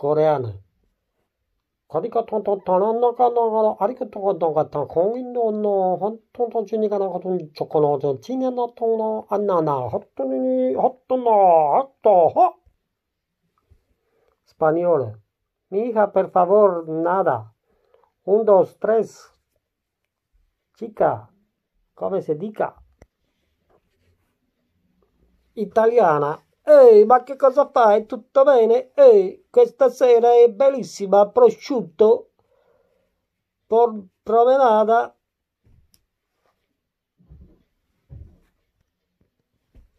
Coreana. Codica tontontonanakanagara arikatogadagata konginno hontontojiniganakatun chokonojo tinenatona anana hottonini hottona hotto. Español. Mi hija, por favor, nada. 1, 2, 3. Chica, come si dica? Italiana. Ehi, ma che cosa fai? Tutto bene? Ehi, questa sera è bellissima, prosciutto, promenata.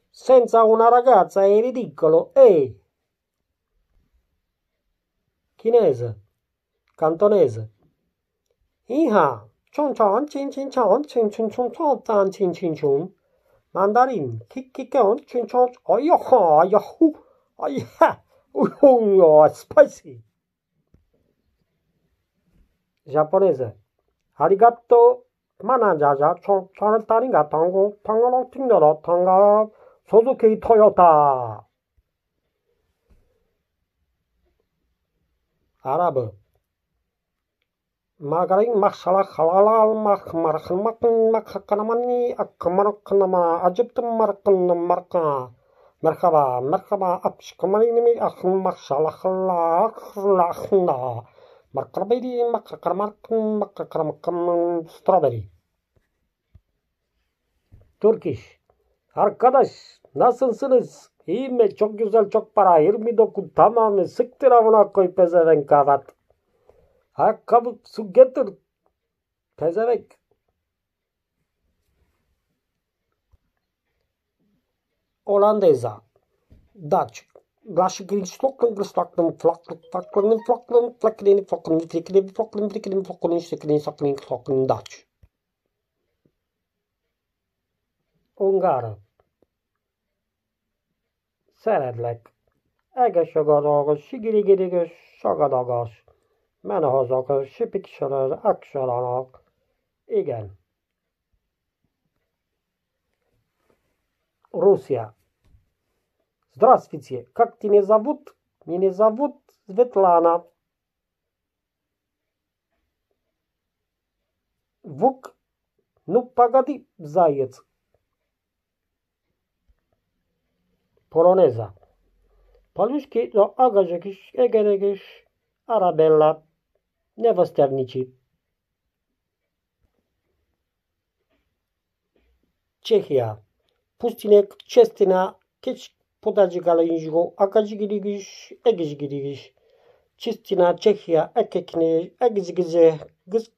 Senza una ragazza è ridicolo. Ehi. Chinese, cantonese. Iha, chon chon, chin chin chon, chin chin chon chon, tan chin chin chon. Mandarin, kikikon, chin chon, oyoha, yahu, oya, uyo, spicy. Giapponese, arigato, manajaja, chon chon, taringa, tango, tangano, tingano, tanga, Suzuki Toyota. Arab. Magaring masalah halal makhamani akamaraknama ajibtum marka merhaba apshkamanimi masalah halal markabidi makaramakam strawberry. Turkish. Arkadaş nasılsınız? İyi mi? Çok güzel, çok para. 29 tamamı sıktır avına koy pezevenk kavat. Ayakkabı su getir. Pezevenk. Hollandesa. Dutch. Vlakkenin stokken, stokken, vlakken, Dutch. Ungara. Szeretlek. Egesögadagos, sigirigirigös, sagadagos. Menehozak, sipiksoros, aksalanak. Igen. Russia. Здравствуйте. Как тебя зовут? Меня зовут Светлана. Вук. Ну, погоди, заяц. Poloneza. Paluszki do agażekiś, egeregiś, Arabella, nevostevnici. Czechia. Pustinek, Czestina, Kecz, Podadzigaliżgo, Agadzigirigiś, Egizgirigiś. Czestina, Czechia, Ekekne, Egizgize,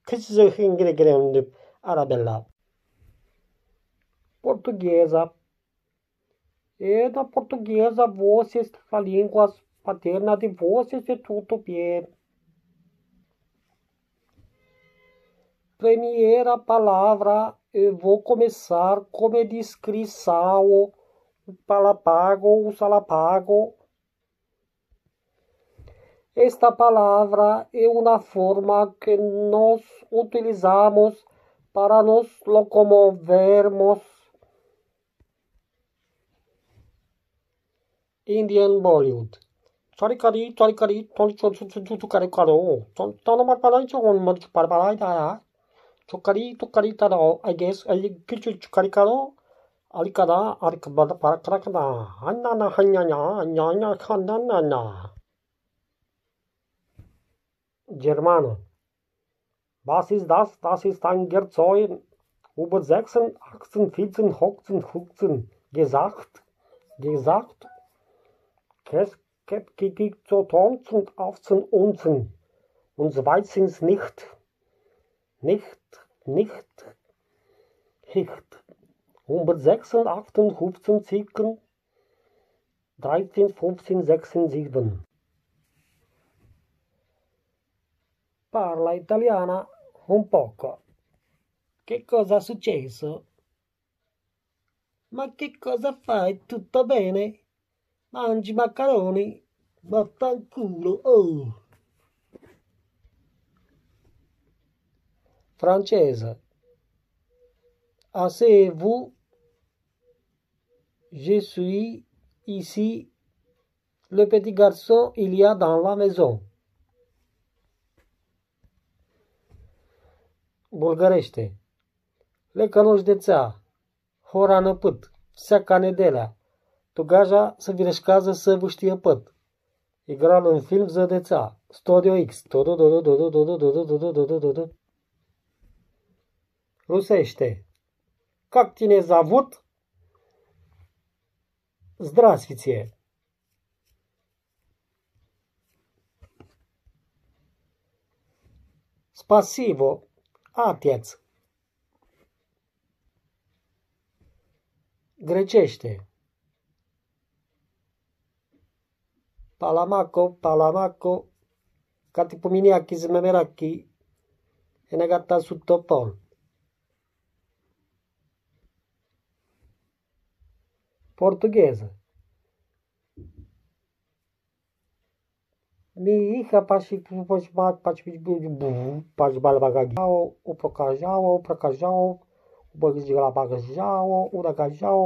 Kizzehingrigrendy, Arabella. Portuguesa. E na portuguesa, vocês, a língua paterna de vocês é tudo bem. Primeira palavra, eu vou começar como descrição, o palapago, o salapago. Esta palavra é uma forma que nós utilizamos para nos locomovermos. Indian Bollywood. Chorikari, Tonikaro, Tonomaparai, Parbarai, Chokari, Taro, I guess, I Kichu Chukarikaro, Alikada, Arikabada Parakrakada, Hanana Hanyana, Nyanya Hanana. Germano. Was ist das? Das ist ein Gerzeugen. Über 6, 18, 14, 15, 15. Gesagt. Gibt so 10, 18 Unzen. Und so weit sind's nicht. Hicht. 106, 18, 15, 17, 13, 15, 16, 7. Parla italiana un poco. Che cosa è successo? Ma che cosa fai? Tutto bene? Mangi macaroni? Vaffanculo, oh! Francese. Asseyez-vous. Je suis ici. Le petit garçon, il y a dans la maison. Bulgărește. Le cănuși de țea. Hora năpât. Seaca nedelea. Tu gaja să vireșcază să vă știe păt. Igral în film ză de țea. Studio X. Rusește. Как tine zăvut? Здравствуйте. Spasivo. Отец. Grecește. Palamaco, catipominiachi zmemeraki, enegata sutopol. Portugheză. Mi hija pași balbagajao, o procajao, o băgăjao, uragajao,